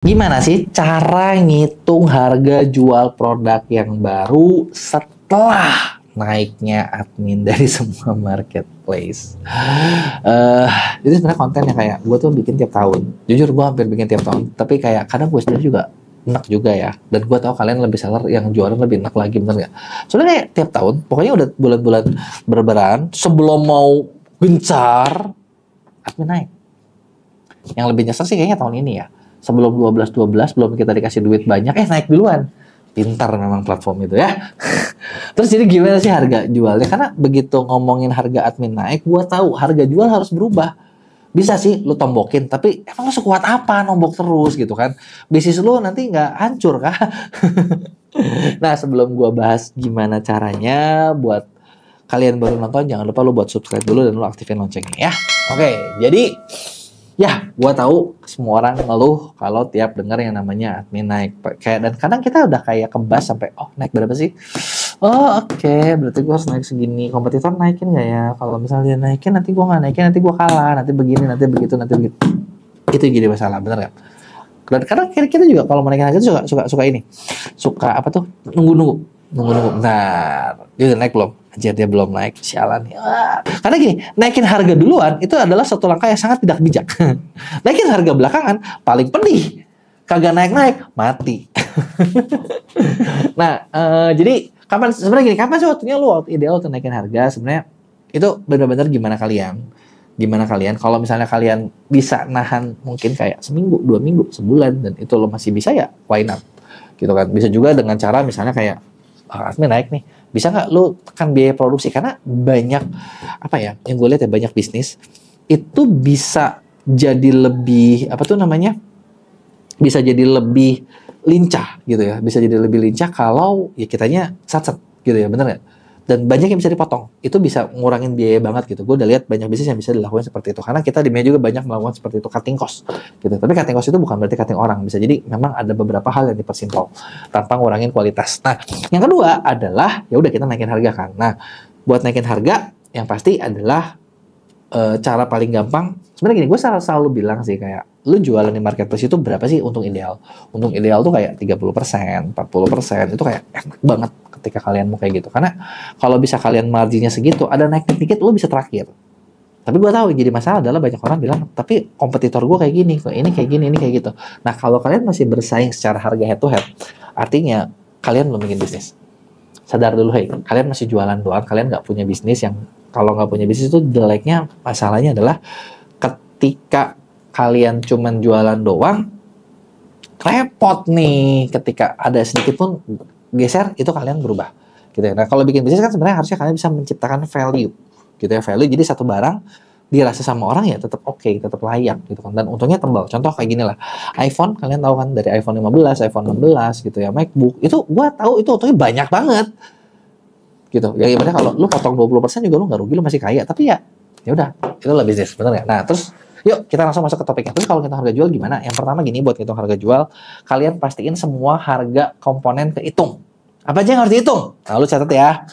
Gimana sih cara ngitung harga jual produk yang baru setelah naiknya admin dari semua marketplace? Itu sebenarnya konten yang kayak gue tuh bikin tiap tahun. Jujur gue hampir bikin tiap tahun. Tapi kayak kadang gue sendiri juga enak juga ya. Dan gue tahu kalian lebih seller yang jualan lebih enak lagi, bener nggak? Soalnya kayak tiap tahun, pokoknya udah bulan-bulan berberan, sebelum mau gencar, admin naik. Yang lebih nyesel sih kayaknya tahun ini ya. Sebelum 12-12, belum kita dikasih duit banyak, naik duluan. Pintar memang platform itu ya. Terus jadi gimana sih harga jualnya? Karena begitu ngomongin harga admin naik, gua tahu harga jual harus berubah. Bisa sih lu tombokin, tapi emang lu sekuat apa nombok terus gitu kan? Bisnis lu nanti nggak hancur kah? Nah, sebelum gua bahas gimana caranya buat kalian baru nonton, jangan lupa lu buat subscribe dulu dan lu aktifin loncengnya ya. Oke, jadi ya, gua tahu semua orang ngeluh kalau tiap dengar yang namanya admin naik. Dan kadang kita udah kayak kebas sampai, naik berapa sih? Oke, berarti gua harus naik segini. Kompetitor naikin nggak ya? Kalau misalnya dia naikin, nanti gua nggak naikin, nanti gua kalah. Nanti begini, nanti begitu, nanti begitu. Itu jadi masalah, bener nggak? Dan kadang kita juga kalau mau naikin harga suka ini. Suka apa tuh? Nunggu. Bentar, dia udah naik belum? Anjir, dia belum naik, sialan. Karena gini, naikin harga duluan itu adalah satu langkah yang sangat tidak bijak. Naikin harga belakangan paling pedih. Kagak naik-naik, mati. Nah, jadi kapan sih waktunya lu ideal untuk naikin harga? Sebenarnya itu benar-benar gimana kalian. Kalau misalnya kalian bisa nahan mungkin kayak seminggu, 2 minggu, sebulan, dan itu lo masih bisa ya, why not? Gitu kan. Bisa juga dengan cara misalnya kayak admin naik nih, bisa nggak lu tekan biaya produksi? Karena banyak yang gue lihat ya, banyak bisnis itu bisa jadi lebih bisa jadi lebih lincah gitu ya, bisa jadi lebih lincah kalau ya kitanya satset gitu ya, bener nggak? Dan banyak yang bisa dipotong, itu bisa ngurangin biaya banget gitu. Gue udah lihat banyak bisnis yang bisa dilakukan seperti itu, karena kita di media juga banyak melakukan seperti itu, cutting cost gitu. Tapi cutting cost itu bukan berarti cutting orang, bisa jadi memang ada beberapa hal yang dipersimpel tanpa ngurangin kualitas. Nah, yang kedua adalah ya udah kita naikin harga kan. Nah, buat naikin harga yang pasti adalah cara paling gampang. Sebenarnya gini, gue selalu bilang sih kayak lu jualan di marketplace itu berapa sih untung ideal? Untung ideal tuh kayak 30%, 40%, itu kayak enak banget ketika kalian mau kayak gitu. Karena kalau bisa kalian marginnya segitu, ada naik dikit lu bisa terakhir. Tapi gue tahu yang jadi masalah adalah banyak orang bilang, tapi kompetitor gue kayak gini, ini kayak gini, ini kayak gitu. Nah, kalau kalian masih bersaing secara harga head to head, artinya kalian belum bikin bisnis. Sadar dulu, kalian masih jualan doang, kalian nggak punya bisnis. Yang kalau nggak punya bisnis itu jeleknya, masalahnya adalah ketika kalian cuman jualan doang, repot nih ketika ada sedikit pun geser, itu kalian berubah gitu ya. Nah, kalau bikin bisnis kan sebenarnya harusnya kalian bisa menciptakan value gitu ya, value. Jadi satu barang dirasa sama orang ya tetap oke, tetap layak gitu kan, dan untungnya tebal. Contoh kayak gini lah, iPhone, kalian tahu kan dari iPhone 15, iPhone 16 gitu ya, MacBook, itu gua tahu itu untungnya banyak banget gitu ya. Ibaratnya kalau lu potong 20% juga lu nggak rugi, lu masih kaya. Tapi ya udah, itu lah bisnis, bener nggak? Nah, terus yuk kita langsung masuk ke topiknya. Terus kalau kita harga jual gimana? Yang pertama gini, buat ngitung harga jual, kalian pastiin semua harga komponen kehitung. Apa aja yang harus dihitung? Nah, lu catat ya.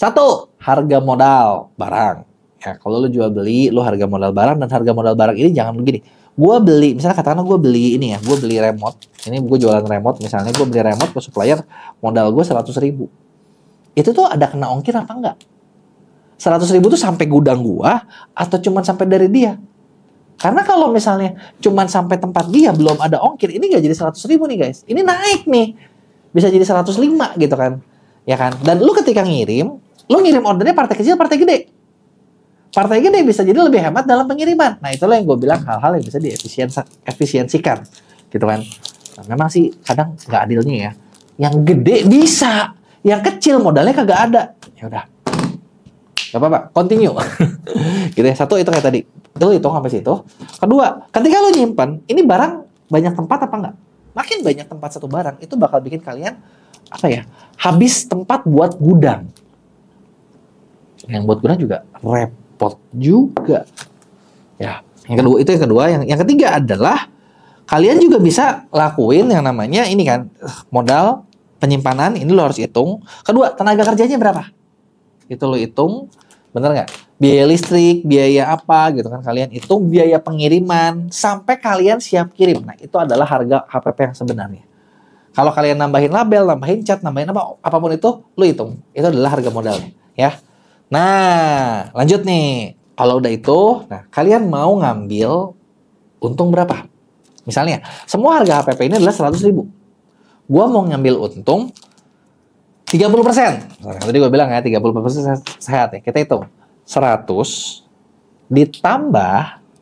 1, harga modal barang. Ya, kalau lu jual beli, lu harga modal barang, dan harga modal barang ini jangan begini. Gue beli, misalnya katakanlah gue beli ini ya, gue beli remote. Ini gue jualan remote, misalnya gue beli remote ke supplier, modal gue 100.000. Itu tuh ada kena ongkir apa enggak? 100.000 tuh sampai gudang gua atau cuma sampai dari dia? Karena kalau misalnya cuma sampai tempat dia belum ada ongkir, ini nggak jadi 100.000 nih guys. Ini naik nih, bisa jadi 105 gitu kan, ya kan? Dan lu ketika ngirim, lu ngirim ordernya partai kecil, partai gede. Partai gede bisa jadi lebih hemat dalam pengiriman. Nah, itulah yang gue bilang hal-hal yang bisa diefisiensikan, gitu kan? Nah, memang sih kadang nggak adilnya ya. Yang gede bisa, yang kecil modalnya kagak ada. Ya udah, nggak apa-apa, continue. Gitu ya. 1 itu kayak tadi, lu hitung sampai situ. Kedua, ketika lu nyimpan, ini barang banyak tempat apa enggak? Makin banyak tempat satu barang, itu bakal bikin kalian habis tempat buat gudang. Yang buat gudang juga repot juga. Ya, yang kedua, yang ketiga adalah kalian juga bisa lakuin yang namanya ini kan, modal penyimpanan, ini lo harus hitung. Kedua, tenaga kerjanya berapa? Itu lo hitung. Bener nggak? Biaya listrik, biaya apa gitu kan, kalian hitung biaya pengiriman sampai kalian siap kirim. Nah, itu adalah harga HPP yang sebenarnya. Kalau kalian nambahin label, nambahin cat, nambahin apa, apapun itu, lu hitung. Itu adalah harga modalnya, ya. Nah, lanjut nih. Kalau udah itu, nah kalian mau ngambil untung berapa? Misalnya, semua harga HPP ini adalah 100.000. Gua mau ngambil untung 30%. Nah, tadi gue bilang ya, 30% sehat ya. Kita hitung. 100 ditambah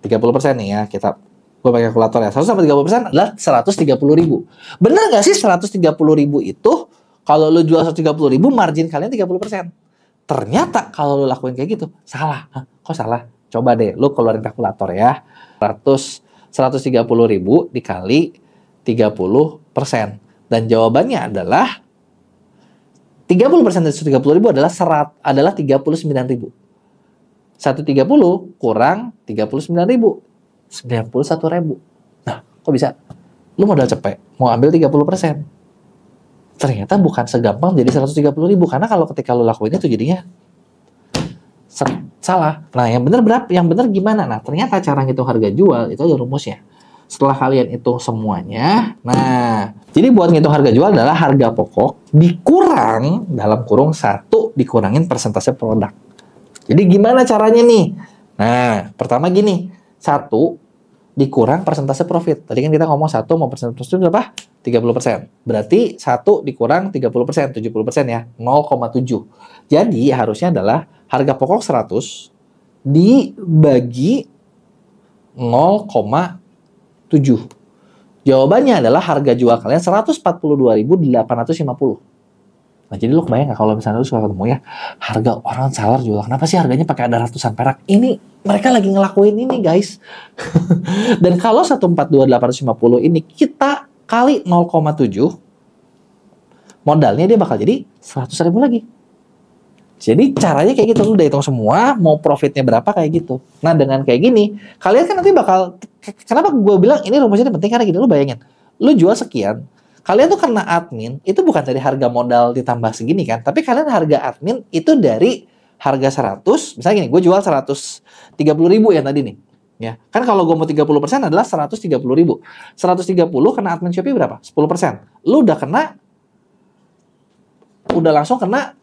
30% nih ya. Gue pakai kalkulator ya. 100 sama 30% adalah 130.000. Bener nggak sih 130.000 itu kalau lu jual 130.000 margin kalian 30%. Ternyata kalau lu lakuin kayak gitu, salah. Hah, kok salah? Coba deh, lu keluarin kalkulator ya. 130.000 dikali 30%. Dan jawabannya adalah 30% dari 130.000 adalah 39.000. 130 kurang 39.000. 91.000. Nah, kok bisa? Lu modal cepet, mau ambil 30%. Ternyata bukan segampang jadi 130.000. Karena kalau ketika lu lakuin itu jadinya salah. Nah, yang benar berapa? Yang benar gimana? Nah, ternyata cara ngitung harga jual itu ada rumusnya. Setelah kalian hitung semuanya, nah, jadi buat ngitung harga jual adalah harga pokok dikurang dalam kurung 1 dikurangin persentase produk. Jadi gimana caranya nih? Nah, pertama gini, 1 dikurang persentase profit. Tadi kan kita ngomong 1 mau persentase berapa? 30%. Berarti 1 dikurang 30%, 70% ya, 0,7. Jadi harusnya adalah harga pokok 100 dibagi 0,7. Jawabannya adalah harga jual kalian 142.850. Nah, jadi lu kebayang nggak kalau misalnya lu suka ketemu ya harga orang seller jual, kenapa sih harganya pakai ada ratusan perak? Ini mereka lagi ngelakuin ini, guys. Dan kalau 142.850 ini kita kali 0,7, modalnya dia bakal jadi 100.000 lagi. Jadi caranya kayak gitu, lu udah hitung semua, mau profitnya berapa kayak gitu. Nah, dengan kayak gini, kalian kan nanti bakal, kenapa gue bilang ini rumusnya penting, karena gini, lu bayangin, lu jual sekian, kalian tuh kena admin, itu bukan dari harga modal ditambah segini kan, tapi kalian harga admin itu dari harga 100, misalnya gini, gue jual 130.000 ya tadi nih. Ya, kan kalau gue mau 30% adalah 130.000. 130 kena admin Shopee berapa? 10%. Lu udah langsung kena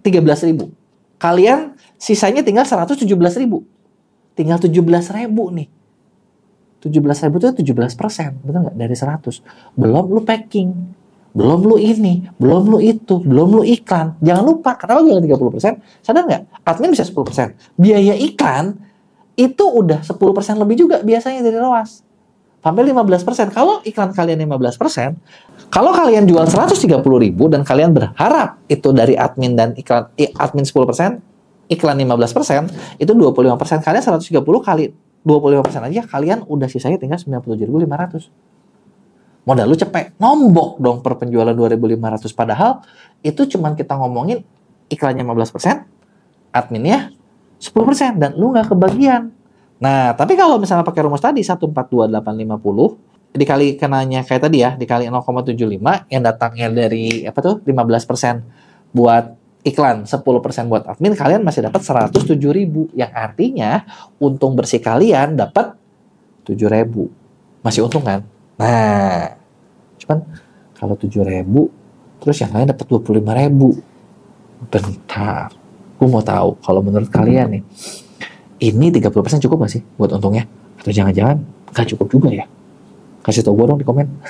13.000. Kalian sisanya tinggal 117.000. Tinggal 17.000 nih. 17.000 itu 17%, betul nggak? Dari 100. Belum lu packing, belum lu ini, belum lu itu, belum lu iklan. Jangan lupa, kenapa gue 30%? Sadar nggak? Admin bisa 10%. Biaya iklan itu udah 10% lebih juga biasanya dari ROAS. Sampai 15%. Kalau iklan kalian 15%, kalau kalian jual 130.000 dan kalian berharap itu dari admin dan iklan, admin 10%, iklan 15%, itu 25%. Kalian 130 kali 25% aja, kalian udah sisanya tinggal 97.500. Modal lu cepet, nombok dong per penjualan 2.500. Padahal itu cuman kita ngomongin iklannya 15%, adminnya 10%, dan lu nggak kebagian. Nah, tapi kalau misalnya pakai rumus tadi 142.850 dikali kenanya kayak tadi ya, dikali 0,75 yang datangnya dari 15% buat iklan, 10% buat admin, kalian masih dapat 107.000, yang artinya untung bersih kalian dapat 7.000. Masih untung kan? Nah, cuman kalau 7.000 terus yang lain dapat 25.000. Bentar. Gue mau tahu kalau menurut kalian nih, ini 30% cukup gak sih buat untungnya? Atau jangan-jangan gak cukup juga ya? Kasih tau gue dong di komen.